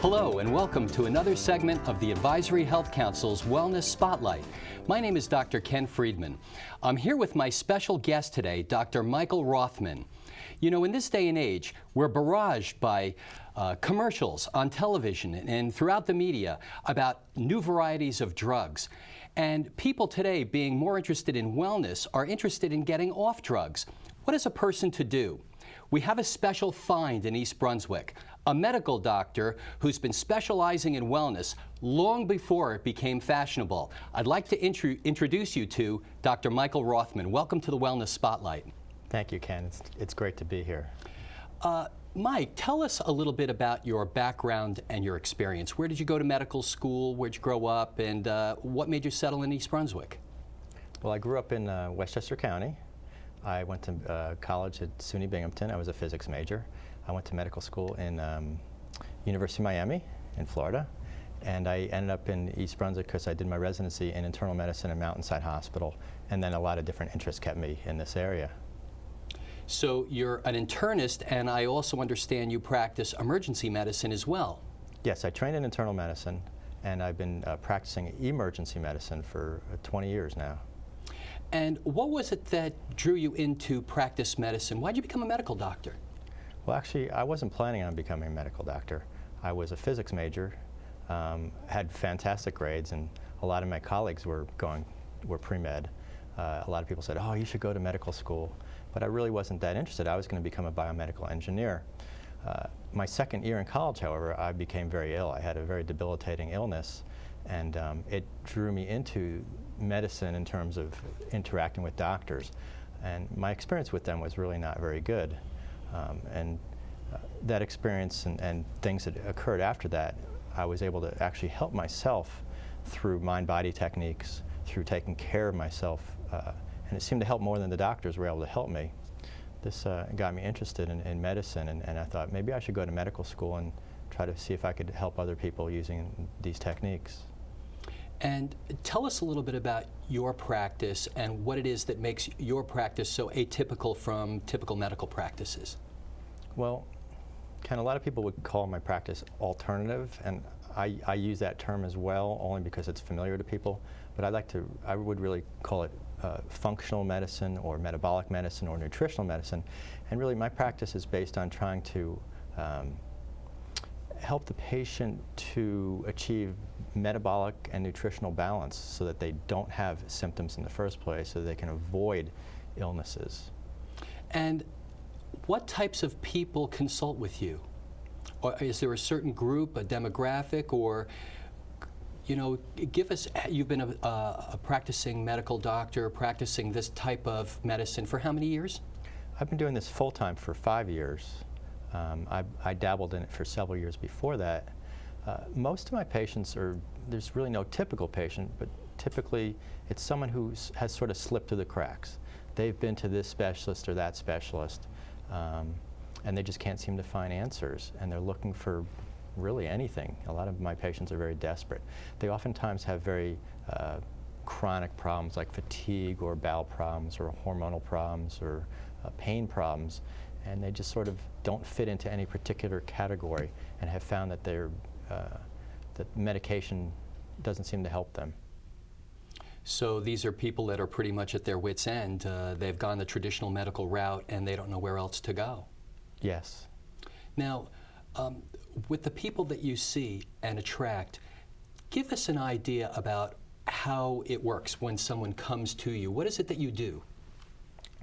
Hello and welcome to another segment of the Advisory Health Council's Wellness Spotlight. My name is Dr. Ken Friedman. I'm here with my special guest today, Dr. Michael Rothman. You know, in this day and age, we're barraged by commercials on television and throughout the media about new varieties of drugs. And people today, being more interested in wellness, are interested in getting off drugs. What is a person to do? We have a special find in East Brunswick, a medical doctor who's been specializing in wellness long before it became fashionable. I'd like to introduce you to Dr. Michael Rothman. Welcome to the Wellness Spotlight. Thank you, Ken. It's great to be here. Mike, tell us a little bit about your background and your experience. Where did you go to medical school? Where'd you grow up? And what made you settle in East Brunswick? Well, I grew up in Westchester County. I went to college at SUNY Binghamton. I was a physics major. I went to medical school in University of Miami in Florida. And I ended up in East Brunswick because I did my residency in internal medicine at Mountainside Hospital. And then a lot of different interests kept me in this area. So you're an internist, and I also understand you practice emergency medicine as well. Yes, I trained in internal medicine, and I've been practicing emergency medicine for 20 years now. And what was it that drew you into practice medicine? Why did you become a medical doctor? Well, actually, I wasn't planning on becoming a medical doctor. I was a physics major, had fantastic grades, and a lot of my colleagues were pre-med. A lot of people said, oh, you should go to medical school. But I really wasn't that interested. I was going to become a biomedical engineer. My second year in college, however, I became very ill. I had a very debilitating illness, and it drew me into medicine in terms of interacting with doctors. And my experience with them was really not very good. That experience and things that occurred after that, I was able to actually help myself through mind-body techniques, through taking care of myself, and it seemed to help more than the doctors were able to help me. This got me interested in medicine, and I thought maybe I should go to medical school and try to see if I could help other people using these techniques. And tell us a little bit about your practice and what it is that makes your practice so atypical from typical medical practices. Well, Ken, a lot of people would call my practice alternative, and I use that term as well, only because it's familiar to people. But I would really call it functional medicine or metabolic medicine or nutritional medicine. And really my practice is based on trying to help the patient to achieve metabolic and nutritional balance so that they don't have symptoms in the first place, so they can avoid illnesses. And what types of people consult with you? Or is there a certain group, a demographic, or, you know, give us, you've been a practicing medical doctor, practicing this type of medicine for how many years? I've been doing this full-time for 5 years. I dabbled in it for several years before that. Most of my patients there's really no typical patient, but typically it's someone who has sort of slipped through the cracks. They've been to this specialist or that specialist, and they just can't seem to find answers, and they're looking for really anything. A lot of my patients are very desperate. They oftentimes have very chronic problems like fatigue or bowel problems or hormonal problems or pain problems, and they just sort of don't fit into any particular category and have found that that medication doesn't seem to help them. So these are people that are pretty much at their wits' end. They've gone the traditional medical route and they don't know where else to go. Yes. Now, with the people that you see and attract, give us an idea about how it works when someone comes to you. What is it that you do?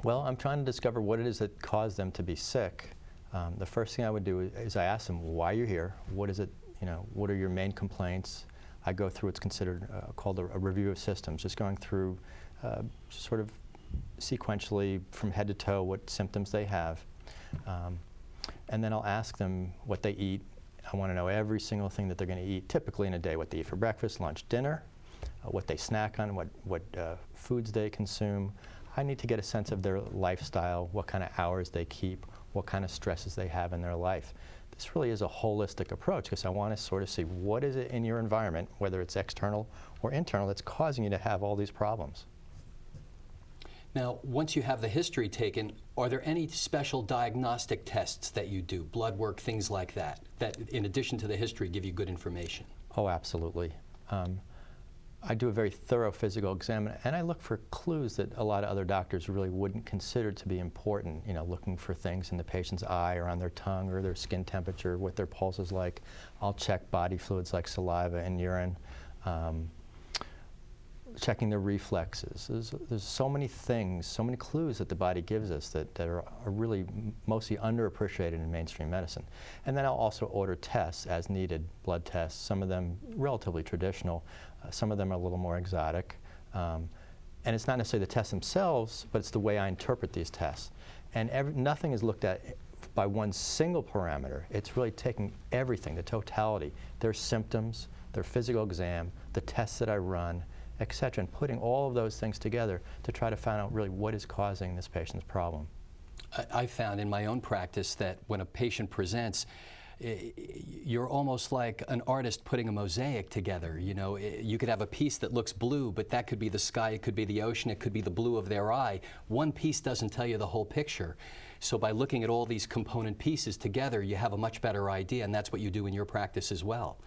Well, I'm trying to discover what it is that caused them to be sick. The first thing I would do is I ask them why you're here. What is it, what are your main complaints? I go through what's considered called a review of systems, just going through sort of sequentially from head to toe what symptoms they have. And then I'll ask them what they eat. I want to know every single thing that they're going to eat, typically in a day, what they eat for breakfast, lunch, dinner, what they snack on, what foods they consume. I need to get a sense of their lifestyle, what kind of hours they keep, what kind of stresses they have in their life. This really is a holistic approach because I want to sort of see what is it in your environment, whether it's external or internal, that's causing you to have all these problems. Now, once you have the history taken, are there any special diagnostic tests that you do, blood work, things like that, that in addition to the history give you good information? Oh, absolutely. I do a very thorough physical exam, and I look for clues that a lot of other doctors really wouldn't consider to be important, you know, looking for things in the patient's eye or on their tongue or their skin temperature, what their pulse is like. I'll check body fluids like saliva and urine. Checking the reflexes. There's so many things, so many clues that the body gives us that are really mostly underappreciated in mainstream medicine. And then I'll also order tests as needed, blood tests, some of them relatively traditional, some of them are a little more exotic. And it's not necessarily the tests themselves, but it's the way I interpret these tests. And nothing is looked at by one single parameter. It's really taking everything, the totality, their symptoms, their physical exam, the tests that I run, etc., and putting all of those things together to try to find out really what is causing this patient's problem. I found in my own practice that when a patient presents, you're almost like an artist putting a mosaic together. You know, you could have a piece that looks blue, but that could be the sky, it could be the ocean, it could be the blue of their eye. One piece doesn't tell you the whole picture. So by looking at all these component pieces together, you have a much better idea, and that's what you do in your practice as well.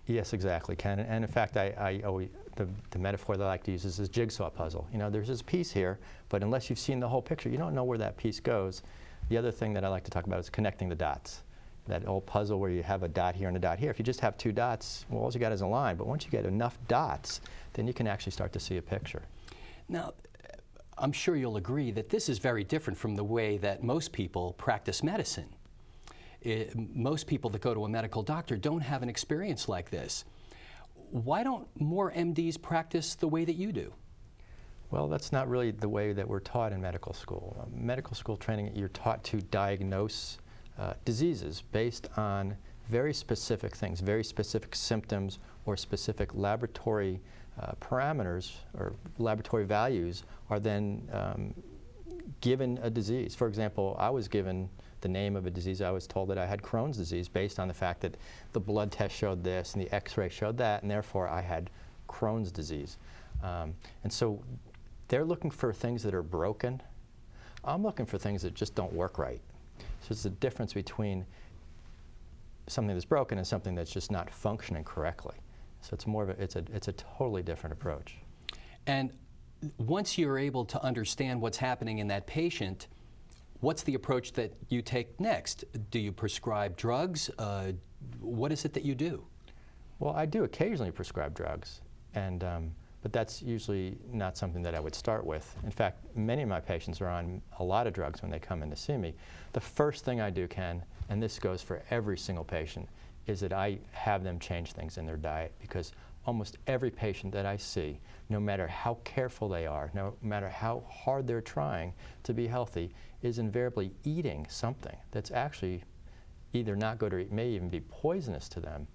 Yes, exactly, Ken. And in fact, the metaphor that I like to use is this jigsaw puzzle. You know, there's this piece here, but unless you've seen the whole picture, you don't know where that piece goes. The other thing that I like to talk about is connecting the dots. That old puzzle where you have a dot here and a dot here. If you just have two dots, well, all you got is a line. But once you get enough dots, then you can actually start to see a picture. Now, I'm sure you'll agree that this is very different from the way that most people practice medicine. Most people that go to a medical doctor don't have an experience like this. Why don't more MDs practice the way that you do? Well, that's not really the way that we're taught in medical school. Medical school training, you're taught to diagnose diseases based on very specific things, very specific symptoms or specific laboratory parameters or laboratory values are then given a disease. For example, I was given the name of a disease. I was told that I had Crohn's disease based on the fact that the blood test showed this and the x-ray showed that, and therefore I had Crohn's disease. And so they're looking for things that are broken. I'm looking for things that just don't work right. So it's the difference between something that's broken and something that's just not functioning correctly. So it's more of a, it's a totally different approach. And once you're able to understand what's happening in that patient, what's the approach that you take next? Do you prescribe drugs? What is it that you do? Well, I do occasionally prescribe drugs, and but that's usually not something that I would start with. In fact, many of my patients are on a lot of drugs when they come in to see me. The first thing I do, Ken, and this goes for every single patient, is that I have them change things in their diet, because almost every patient that I see, no matter how careful they are, no matter how hard they're trying to be healthy, is invariably eating something that's actually either not good or may even be poisonous to them.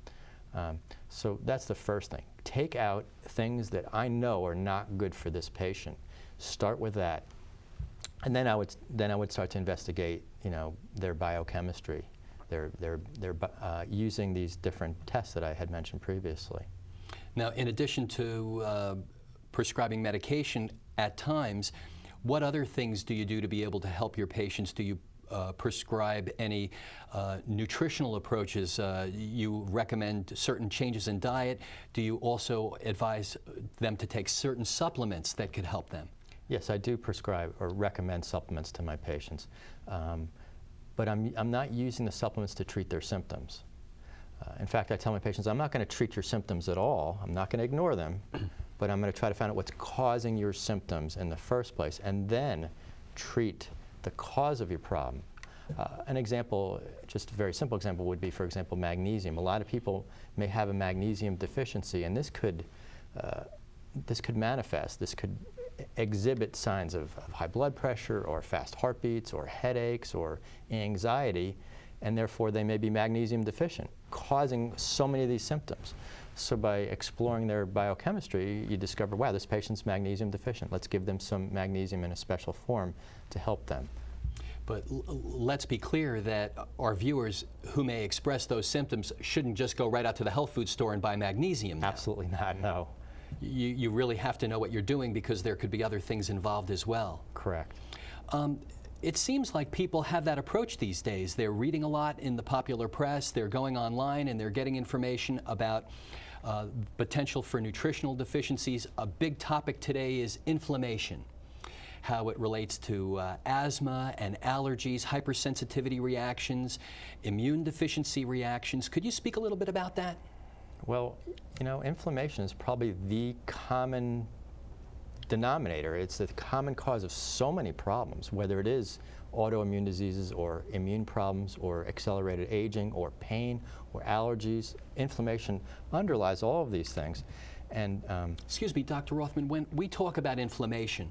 So that's the first thing. Take out things that I know are not good for this patient. Start with that. And then I would start to investigate, you know, their biochemistry. They're using these different tests that I had mentioned previously. Now, in addition to prescribing medication at times, what other things do you do to be able to help your patients? Do you prescribe any nutritional approaches? You recommend certain changes in diet. Do you also advise them to take certain supplements that could help them? Yes, I do prescribe or recommend supplements to my patients. But I'm not using the supplements to treat their symptoms. In fact, I tell my patients, I'm not going to treat your symptoms at all. I'm not going to ignore them, but I'm going to try to find out what's causing your symptoms in the first place, and then treat the cause of your problem. An example, just a very simple example, would be, for example, magnesium. A lot of people may have a magnesium deficiency, and this could manifest. This could exhibit signs of high blood pressure or fast heartbeats or headaches or anxiety, and therefore they may be magnesium deficient, causing so many of these symptoms. So by exploring their biochemistry, you discover, wow, this patient's magnesium deficient. Let's give them some magnesium in a special form to help them. But let's be clear that our viewers who may express those symptoms shouldn't just go right out to the health food store and buy magnesium now. Absolutely not, no. you really have to know what you're doing because there could be other things involved as well. Correct. It seems like people have that approach these days. They're reading a lot in the popular press, they're going online and they're getting information about potential for nutritional deficiencies. A big topic today is inflammation, how it relates to asthma and allergies, hypersensitivity reactions, immune deficiency reactions. Could you speak a little bit about that? Well, you know, inflammation is probably the common denominator. It's the common cause of so many problems, whether it is autoimmune diseases or immune problems or accelerated aging or pain or allergies. Inflammation underlies all of these things. And excuse me, Dr. Rothman, when we talk about inflammation,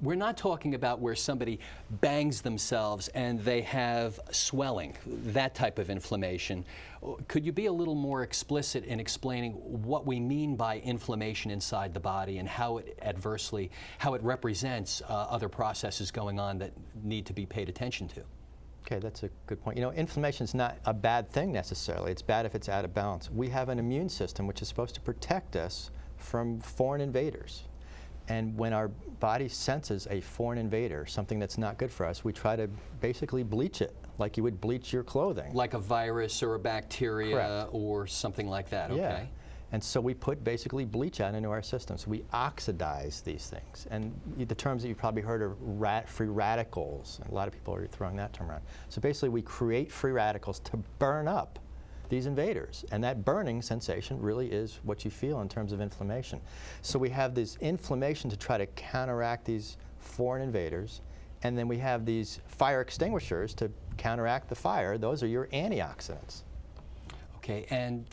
we're not talking about where somebody bangs themselves and they have swelling, that type of inflammation. Could you be a little more explicit in explaining what we mean by inflammation inside the body and how it represents other processes going on that need to be paid attention to? Okay, that's a good point. You know, inflammation is not a bad thing necessarily. It's bad if it's out of balance. We have an immune system which is supposed to protect us from foreign invaders. And when our body senses a foreign invader, something that's not good for us, we try to basically bleach it, like you would bleach your clothing. Like a virus or a bacteria. Correct. Or something like that, okay? Yeah. And so we put basically bleach out into our system. So we oxidize these things. And the terms that you've probably heard are free radicals. And a lot of people are throwing that term around. So basically we create free radicals to burn up these invaders. And that burning sensation really is what you feel in terms of inflammation. So we have this inflammation to try to counteract these foreign invaders. And then we have these fire extinguishers to counteract the fire. Those are your antioxidants. Okay, and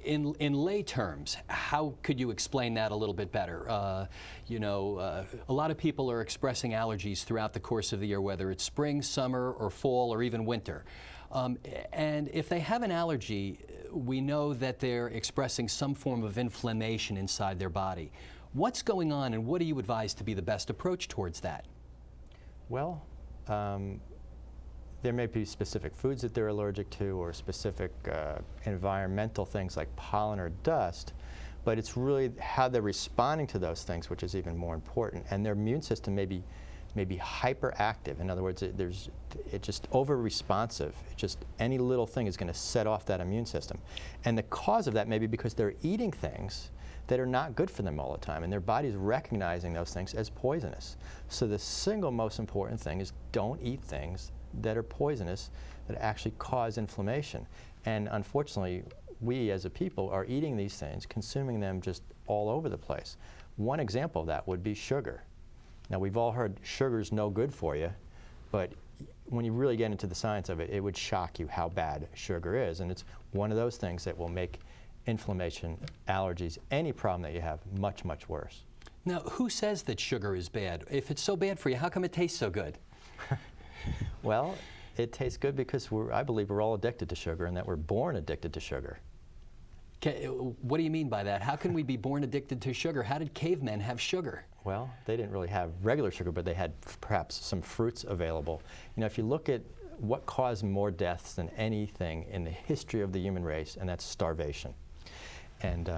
in lay terms, how could you explain that a little bit better? You know, a lot of people are expressing allergies throughout the course of the year, whether it's spring, summer, or fall, or even winter. And if they have an allergy, we know that they're expressing some form of inflammation inside their body. What's going on, and what do you advise to be the best approach towards that? Well, there may be specific foods that they're allergic to or specific environmental things like pollen or dust, but it's really how they're responding to those things which is even more important. And their immune system may be hyperactive. In other words, it's just over-responsive. Just any little thing is going to set off that immune system. And the cause of that may be because they're eating things that are not good for them all the time, and their body's recognizing those things as poisonous. So the single most important thing is don't eat things that are poisonous, that actually cause inflammation. And unfortunately, we as a people are eating these things, consuming them just all over the place. One example of that would be sugar. Now, we've all heard sugar's no good for you, but when you really get into the science of it, it would shock you how bad sugar is. And it's one of those things that will make inflammation, allergies, any problem that you have much, much worse. Now, who says that sugar is bad? If it's so bad for you, how come it tastes so good? Well, it tastes good because I believe we're all addicted to sugar and that we're born addicted to sugar. What do you mean by that? How can we be born addicted to sugar? How did cavemen have sugar? Well, they didn't really have regular sugar, but they had perhaps some fruits available. You know, if you look at what caused more deaths than anything in the history of the human race, and that's starvation. And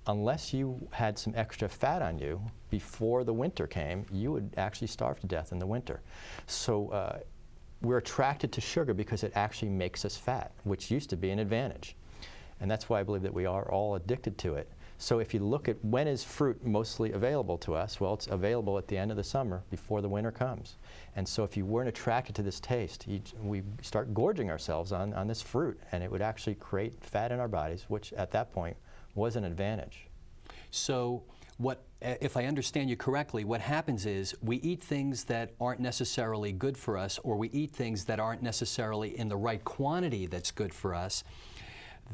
unless you had some extra fat on you before the winter came, you would actually starve to death in the winter. So we're attracted to sugar because it actually makes us fat, which used to be an advantage. And that's why I believe that we are all addicted to it. So if you look at when is fruit mostly available to us, well, it's available at the end of the summer before the winter comes. And so if you weren't attracted to this taste, we start gorging ourselves on this fruit, and it would actually create fat in our bodies, which at that point was an advantage. So if I understand you correctly, what happens is we eat things that aren't necessarily good for us, or we eat things that aren't necessarily in the right quantity that's good for us.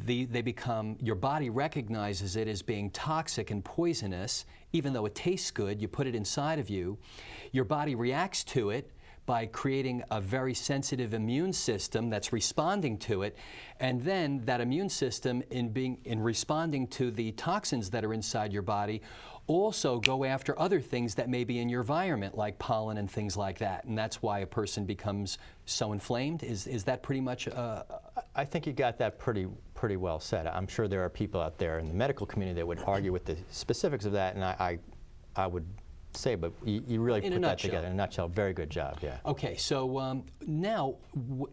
Your body recognizes it as being toxic and poisonous, even though it tastes good. You put it inside of you. Your body reacts to it, by creating a very sensitive immune system that's responding to it, and then that immune system in responding to the toxins that are inside your body also go after other things that may be in your environment, like pollen and things like that, and that's why a person becomes so inflamed. Is that pretty much? I think you got that pretty well said. I'm sure there are people out there in the medical community that would argue with the specifics of that, and I would say, but you really put that together in a nutshell. Very good job, yeah. Okay, so now,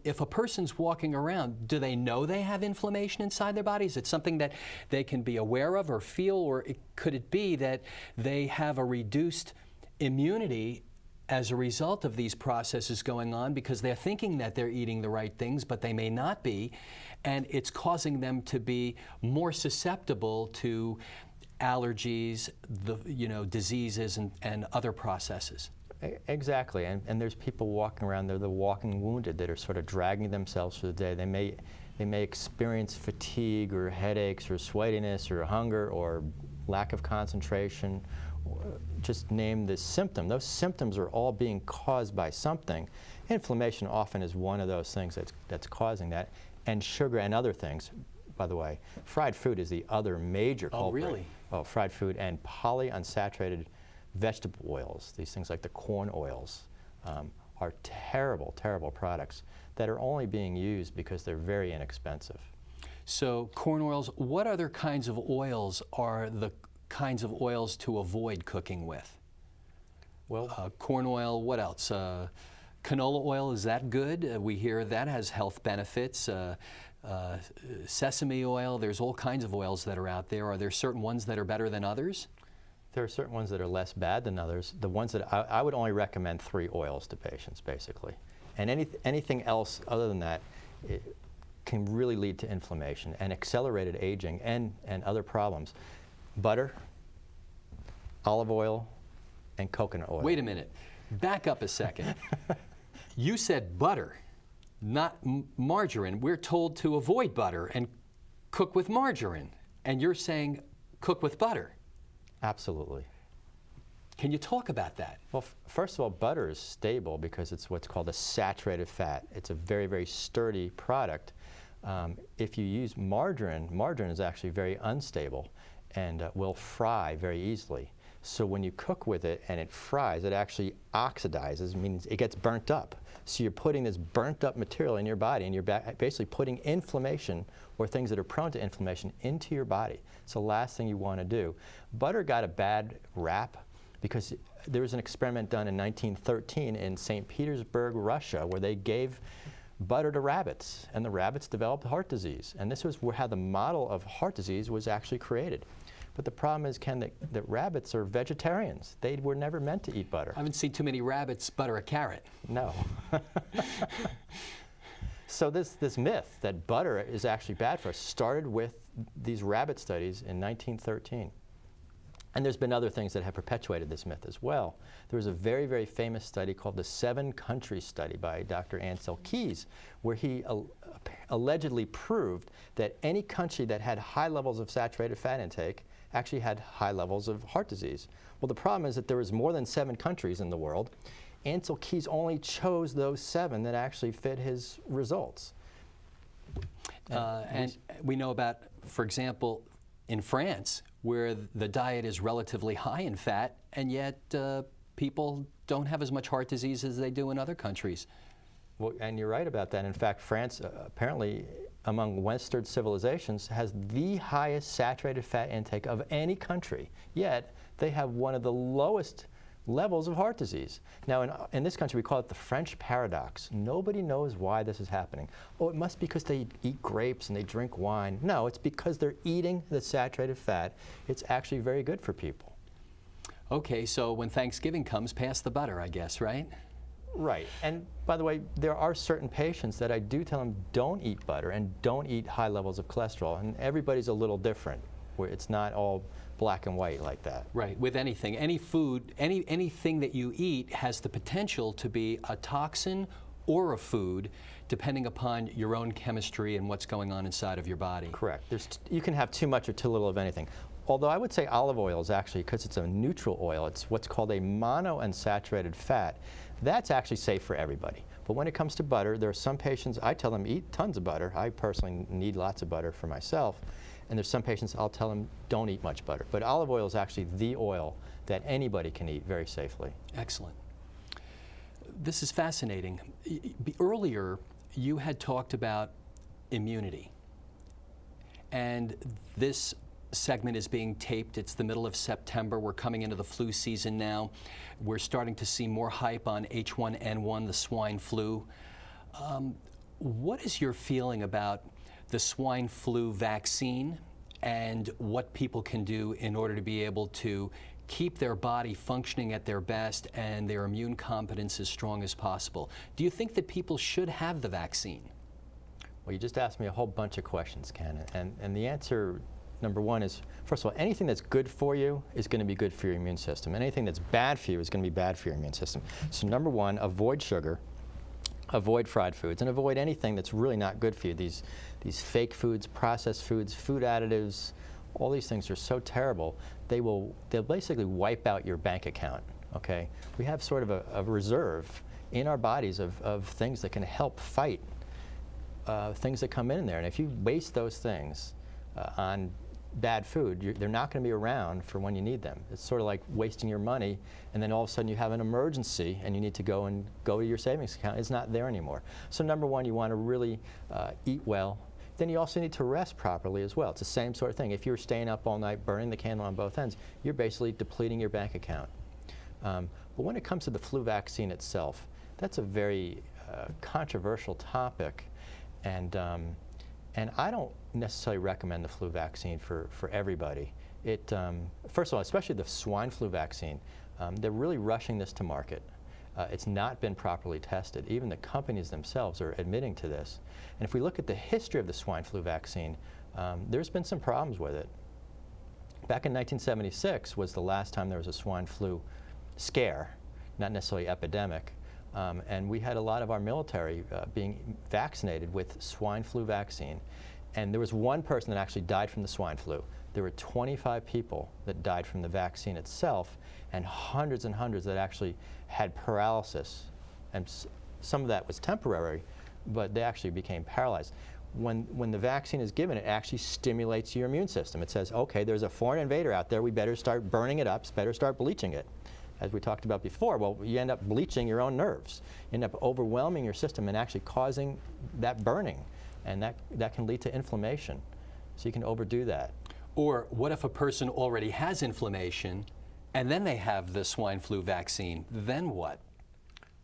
if a person's walking around, do they know they have inflammation inside their body? Is it something that they can be aware of or feel, or could it be that they have a reduced immunity as a result of these processes going on because they're thinking that they're eating the right things, but they may not be, and it's causing them to be more susceptible to allergies, diseases, and other processes? Exactly, and there's people walking around, they're the walking wounded that are sort of dragging themselves through the day. They may experience fatigue or headaches or sweatiness or hunger or lack of concentration. Just name the symptom. Those symptoms are all being caused by something. Inflammation often is one of those things that's causing that, and sugar and other things. By the way, fried food is the other major culprit. Oh, really? Oh, fried food and polyunsaturated vegetable oils, these things like the corn oils, are terrible, terrible products that are only being used because they're very inexpensive. So corn oils, what other kinds of oils are the kinds of oils to avoid cooking with? Well, corn oil, what else? Canola oil, is that good? We hear that has health benefits. Sesame oil, there's all kinds of oils that are out there. Are there certain ones that are better than others? There are certain ones that are less bad than others. The ones that I would only recommend 3 oils to patients, basically. And anything else other than that can really lead to inflammation and accelerated aging and other problems. Butter, olive oil, and coconut oil. Wait a minute. Back up a second. You said butter, not margarine. We're told to avoid butter and cook with margarine. And you're saying cook with butter. Absolutely. Can you talk about that? Well, first of all, butter is stable because it's what's called a saturated fat. It's a very, very sturdy product. If you use margarine, margarine is actually very unstable and will fry very easily. So when you cook with it and it fries, it actually oxidizes, means it gets burnt up. So you're putting this burnt up material in your body, and you're basically putting inflammation or things that are prone to inflammation into your body. It's the last thing you want to do. Butter got a bad rap because there was an experiment done in 1913 in St. Petersburg, Russia, where they gave butter to rabbits, and the rabbits developed heart disease. And this was how the model of heart disease was actually created. But the problem is, Ken, that rabbits are vegetarians. They were never meant to eat butter. I haven't seen too many rabbits butter a carrot. No. So this myth that butter is actually bad for us started with these rabbit studies in 1913. And there's been other things that have perpetuated this myth as well. There was a very, very famous study called the 7-Country Study by Dr. Ansel Keys, where he allegedly proved that any country that had high levels of saturated fat intake actually had high levels of heart disease. Well, the problem is that there was more than 7 countries in the world. Ansel Keys only chose those 7 that actually fit his results. And we know about, for example, in France, where the diet is relatively high in fat, and yet people don't have as much heart disease as they do in other countries. Well, and you're right about that. In fact, France, apparently, among Western civilizations, has the highest saturated fat intake of any country, yet they have one of the lowest levels of heart disease. Now, in this country, we call it the French paradox. Nobody knows why this is happening. Oh, it must be because they eat grapes and they drink wine. No, it's because they're eating the saturated fat. It's actually very good for people. Okay, so when Thanksgiving comes, pass the butter, I guess, right? Right. And by the way, there are certain patients that I do tell them don't eat butter and don't eat high levels of cholesterol. And everybody's a little different, where it's not all black and white like that. Right. With anything, any food, anything that you eat has the potential to be a toxin or a food, depending upon your own chemistry and what's going on inside of your body. Correct. You can have too much or too little of anything. Although I would say olive oil is actually, because it's a neutral oil, it's what's called a monounsaturated fat. That's actually safe for everybody. But when it comes to butter, there are some patients, I tell them eat tons of butter. I personally need lots of butter for myself. And there's some patients I'll tell them don't eat much butter. But olive oil is actually the oil that anybody can eat very safely. Excellent. This is fascinating. Earlier, you had talked about immunity. And this segment is being taped. It's the middle of September. We're coming into the flu season now. We're starting to see more hype on H1N1, the swine flu. What is your feeling about the swine flu vaccine and what people can do in order to be able to keep their body functioning at their best and their immune competence as strong as possible? Do you think that people should have the vaccine? Well, you just asked me a whole bunch of questions, Ken, and the answer, number one, is, first of all, anything that's good for you is going to be good for your immune system. Anything that's bad for you is going to be bad for your immune system. So number one, avoid sugar, avoid fried foods, and avoid anything that's really not good for you. These fake foods, processed foods, food additives, all these things are so terrible, they'll basically wipe out your bank account, okay? We have sort of a reserve in our bodies of things that can help fight things that come in there. And if you waste those things on bad food, they're not going to be around for when you need them. It's sort of like wasting your money, and then all of a sudden you have an emergency and you need to go to your savings account. It's not there anymore. So number one, you want to really eat well. Then you also need to rest properly as well. It's the same sort of thing. If you're staying up all night, burning the candle on both ends, you're basically depleting your bank account. But when it comes to the flu vaccine itself, that's a very controversial topic. And I don't necessarily recommend the flu vaccine for everybody. First of all, especially the swine flu vaccine, they're really rushing this to market. It's not been properly tested. Even the companies themselves are admitting to this. And if we look at the history of the swine flu vaccine, there's been some problems with it. Back in 1976 was the last time there was a swine flu scare, not necessarily epidemic. And we had a lot of our military being vaccinated with swine flu vaccine. And there was one person that actually died from the swine flu. There were 25 people that died from the vaccine itself, and hundreds that actually had paralysis. And some of that was temporary, but they actually became paralyzed. When the vaccine is given, it actually stimulates your immune system. It says, okay, there's a foreign invader out there, we better start burning it up, better start bleaching it. As we talked about before, well, you end up bleaching your own nerves. You end up overwhelming your system and actually causing that burning. And that can lead to inflammation. So you can overdo that. Or what if a person already has inflammation and then they have the swine flu vaccine? Then what?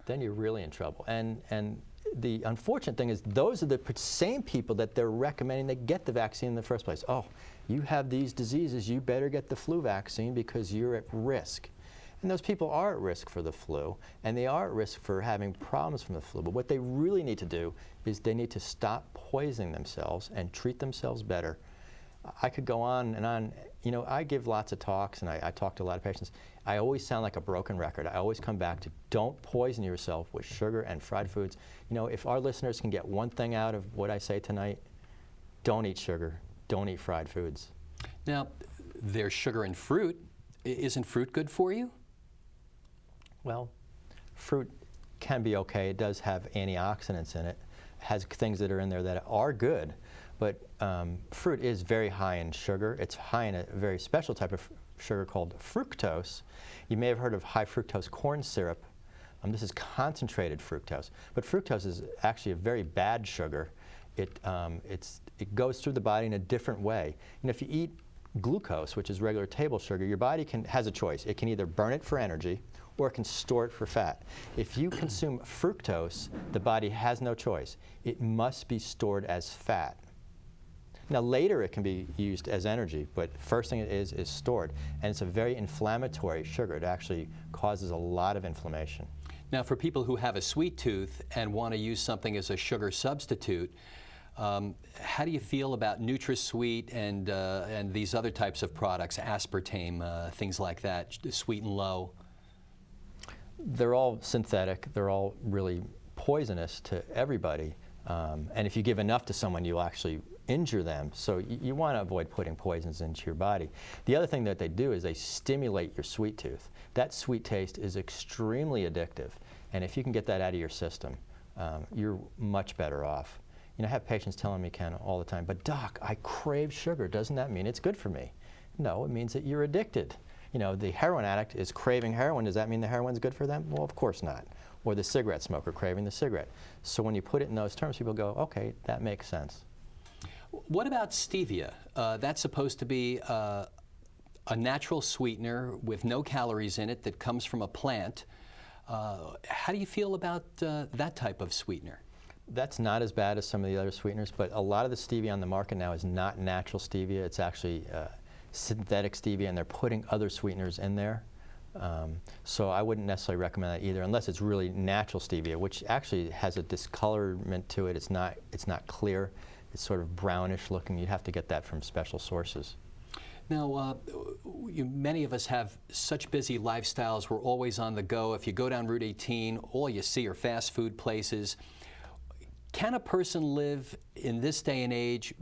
Then you're really in trouble. And the unfortunate thing is those are the same people that they're recommending they get the vaccine in the first place. Oh, you have these diseases, you better get the flu vaccine because you're at risk. And those people are at risk for the flu, and they are at risk for having problems from the flu. But what they really need to do is they need to stop poisoning themselves and treat themselves better. I could go on and on. You know, I give lots of talks, and I talk to a lot of patients. I always sound like a broken record. I always come back to don't poison yourself with sugar and fried foods. You know, if our listeners can get one thing out of what I say tonight, don't eat sugar, don't eat fried foods. Now, there's sugar in fruit. Isn't fruit good for you? Well, fruit can be okay. It does have antioxidants in it. It has things that are in there that are good. But fruit is very high in sugar. It's high in a very special type of sugar called fructose. You may have heard of high fructose corn syrup. This is concentrated fructose. But fructose is actually a very bad sugar. It goes through the body in a different way. You know, if you eat glucose, which is regular table sugar, your body has a choice. It can either burn it for energy or it can store it for fat. If you consume fructose, the body has no choice. It must be stored as fat. Now later it can be used as energy, but first thing it is stored. And it's a very inflammatory sugar. It actually causes a lot of inflammation. Now for people who have a sweet tooth and want to use something as a sugar substitute, how do you feel about NutraSweet and these other types of products, aspartame, things like that, sweet and low? They're all synthetic. They're all really poisonous to everybody. And if you give enough to someone, you'll actually injure them. So you want to avoid putting poisons into your body. The other thing that they do is they stimulate your sweet tooth. That sweet taste is extremely addictive. And if you can get that out of your system, you're much better off. You know, I have patients telling me, Ken, all the time, but doc, I crave sugar. Doesn't that mean it's good for me? No, it means that you're addicted. You know, the heroin addict is craving heroin. Does that mean the heroin's good for them? Well, of course not. Or the cigarette smoker craving the cigarette. So when you put it in those terms, people go, okay, that makes sense. What about stevia? That's supposed to be a natural sweetener with no calories in it that comes from a plant. How do you feel about that type of sweetener? That's not as bad as some of the other sweeteners, but a lot of the stevia on the market now is not natural stevia. It's actually synthetic stevia, and they're putting other sweeteners in there. So I wouldn't necessarily recommend that either, unless it's really natural stevia, which actually has a discolorment to it. It's not clear. It's sort of brownish looking. You'd have to get that from special sources. Now, many of us have such busy lifestyles. We're always on the go. If you go down Route 18, all you see are fast food places. Can a person live in this day and age,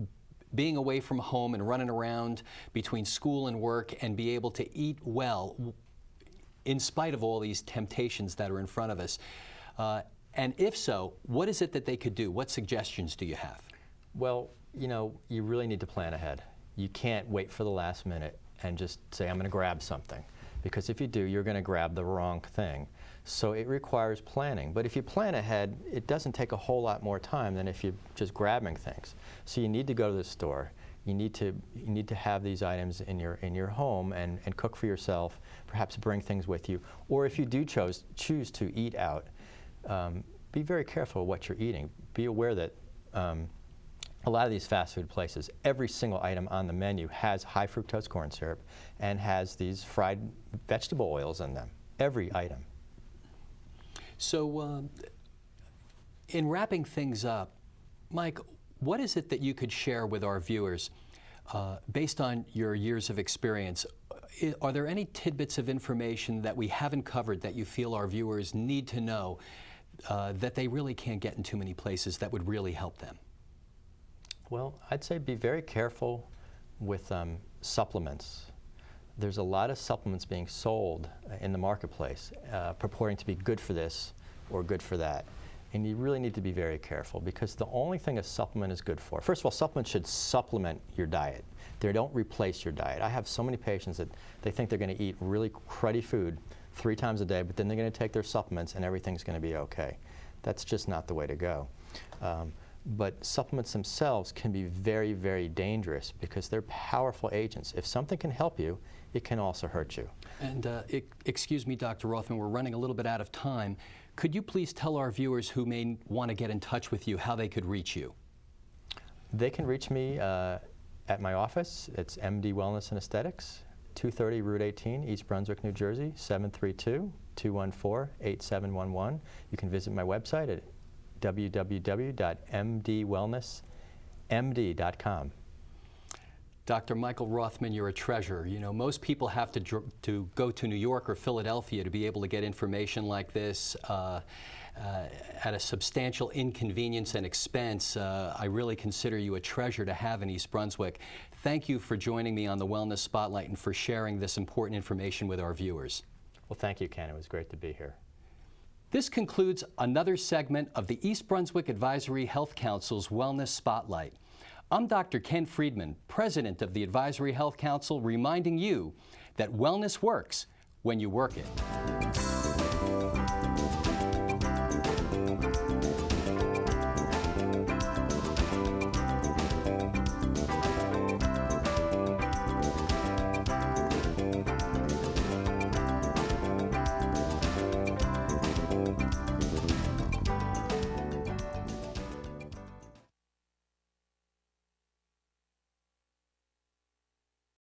being away from home and running around between school and work, and be able to eat well in spite of all these temptations that are in front of us? And if so, what is it that they could do? What suggestions do you have? Well, you know, you really need to plan ahead. You can't wait for the last minute and just say, I'm going to grab something. Because if you do, you're going to grab the wrong thing. So it requires planning. But if you plan ahead, it doesn't take a whole lot more time than if you're just grabbing things. So you need to go to the store. You need to have these items in your home and cook for yourself, perhaps bring things with you. Or if you do choose to eat out, be very careful what you're eating. Be aware that a lot of these fast food places, every single item on the menu has high fructose corn syrup and has these fried vegetable oils in them. Every item. So in wrapping things up, Mike, what is it that you could share with our viewers based on your years of experience? Are there any tidbits of information that we haven't covered that you feel our viewers need to know that they really can't get in too many places that would really help them? Well, I'd say be very careful with supplements. There's a lot of supplements being sold in the marketplace purporting to be good for this or good for that. And you really need to be very careful, because the only thing a supplement is good for, first of all, supplements should supplement your diet. They don't replace your diet. I have so many patients that they think they're going to eat really cruddy food 3 times a day, but then they're going to take their supplements and everything's going to be okay. That's just not the way to go. But supplements themselves can be very, very dangerous because they're powerful agents. If something can help you, it can also hurt you. And excuse me, Dr. Rothman, we're running a little bit out of time. Could you please tell our viewers who may want to get in touch with you how they could reach you? They can reach me at my office. It's MD Wellness and Aesthetics, 230 Route 18, East Brunswick, New Jersey, 732-214-8711. You can visit my website at www.mdwellnessmd.com. Dr. Michael Rothman, you're a treasure. You know, most people have to go to New York or Philadelphia to be able to get information like this at a substantial inconvenience and expense. I really consider you a treasure to have in East Brunswick. Thank you for joining me on the Wellness Spotlight and for sharing this important information with our viewers. Well, thank you, Ken. It was great to be here. This concludes another segment of the East Brunswick Advisory Health Council's Wellness Spotlight. I'm Dr. Ken Friedman, President of the Advisory Health Council, reminding you that wellness works when you work it.